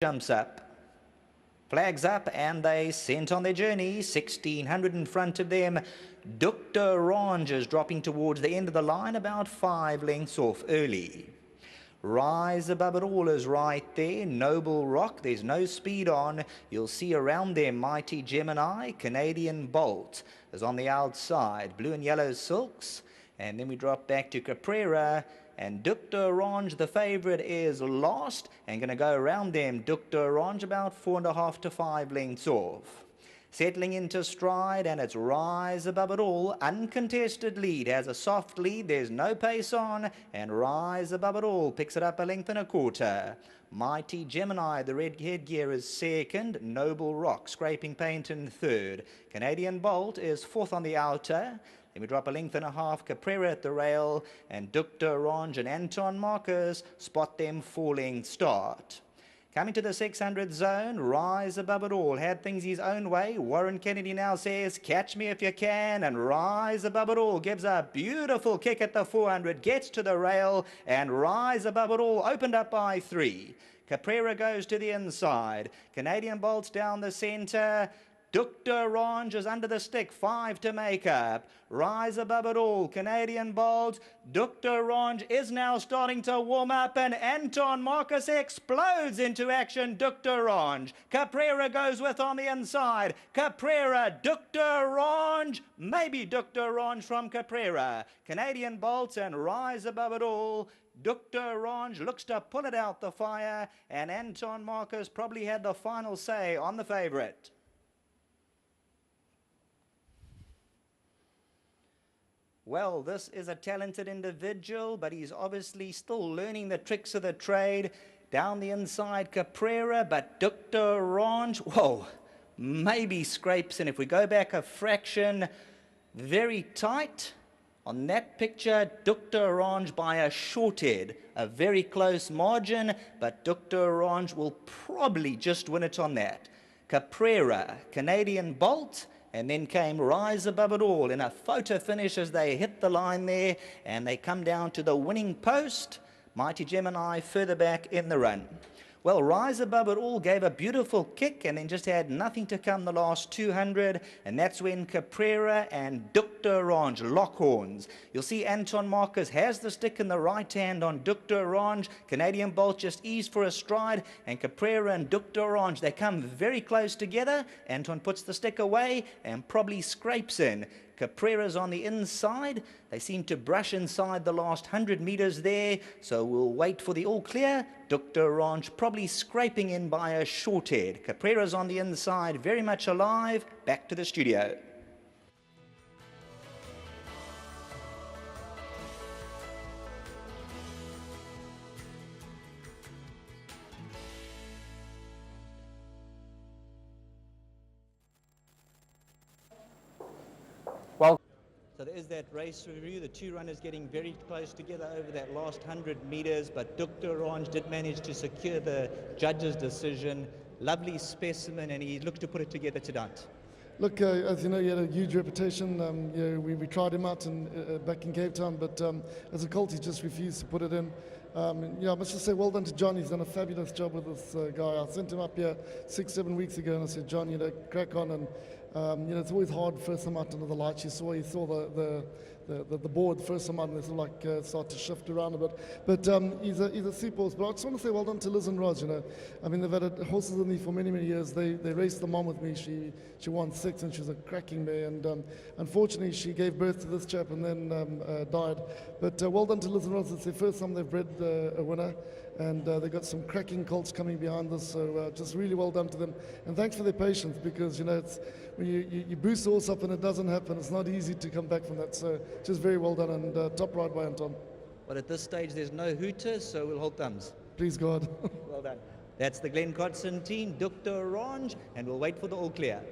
jumps up, flags up, and they sent on their journey. 1600 in front of them. DUC Orange is dropping towards the end of the line, about 5 lengths off early. Rise Above It All is right there. Noble Rock, there's no speed on. You'll see around there Mighty Gemini. Canadian Bolt is on the outside. Blue and Yellow Silks. And then we drop back to Caprera. And DUC Orange, the favourite, is lost. And going to go around them. DUC Orange about 4.5 to 5 lengths off. Settling into stride, and it's Rise Above It All. Uncontested lead, has a soft lead, there's no pace on, and Rise Above It All picks it up 1.25 lengths. Mighty Gemini, the red headgear, is second. Noble Rock, scraping paint in third. Canadian Bolt is fourth on the outer. Then we drop 1.5 lengths. Caprera at the rail, and DUC Orange and Anton Marcus spot them falling start. Coming to the 600 zone, Rise Above It All had things his own way. Warren Kennedy now says, catch me if you can, and Rise Above It All gives a beautiful kick at the 400, gets to the rail, and Rise Above It All opened up by 3. Caprera goes to the inside. Canadian Bolt's down the centre. DUC Orange is under the stick, 5 to make up. Rise Above It All, Canadian Bolt. DUC Orange is now starting to warm up, and Anton Marcus explodes into action. DUC Orange. Caprera goes with on the inside. Caprera, DUC Orange, maybe DUC Orange from Caprera. Canadian Bolt and Rise Above It All. DUC Orange looks to pull it out the fire, and Anton Marcus probably had the final say on the favourite. Well, this is a talented individual, but he's obviously still learning the tricks of the trade. Down the inside, Caprera, but DUC Orange, whoa, maybe scrapes in. If we go back a fraction, very tight. On that picture, DUC Orange by a short head, a very close margin, but DUC Orange will probably just win it on that. Caprera, Canadian Bolt, and then came Rise Above It All in a photo finish as they hit the line there, and they come down to the winning post. Mighty Gemini further back in the run. Well, Rise Above It All gave a beautiful kick and then just had nothing to come the last 200, and that's when Caprera and DUC Orange lock horns. You'll see Anton Marcus has the stick in the right hand on DUC Orange. Canadian Bolt just eased for a stride, and Caprera and DUC Orange, they come very close together. Anton puts the stick away and probably scrapes in. Caprera's on the inside. They seem to brush inside the last 100 meters there, so we'll wait for the all clear. DUC Orange probably scraping in by a short head. Caprera's on the inside, very much alive. Back to the studio. Well, So there is that race review, the two runners getting very close together over that last 100 meters, but DUC Orange did manage to secure the judge's decision. Lovely specimen, and he looked to put it together tonight. Look, as you know, he had a huge reputation. We tried him out back in Cape Town, but as a colt, he just refused to put it in. I must just say well done to John. He's done a fabulous job with this guy. I sent him up here 6-7 weeks ago, and I said, John, crack on. And it's always hard first time out under the lights. He saw the board first time out, and they sort of like start to shift around a bit. But he's a super horse. But I just want to say well done to Liz and Roz. I mean, they've had horses in me for many, many years. They raced the mom with me. She won 6, and she was a cracking mare. And unfortunately, she gave birth to this chap and then died. But well done to Liz and Roz. It's their first time they've bred a winner. And they've got some cracking colts coming behind this, so just really well done to them. And thanks for their patience, because it's when you boost the horse up and it doesn't happen, it's not easy to come back from that. So just very well done, and top ride by Anton. But at this stage, there's no hooters, so we'll hold thumbs. Please God. Well done. That's the Glenn Cotson team, DUC Orange, and we'll wait for the all clear.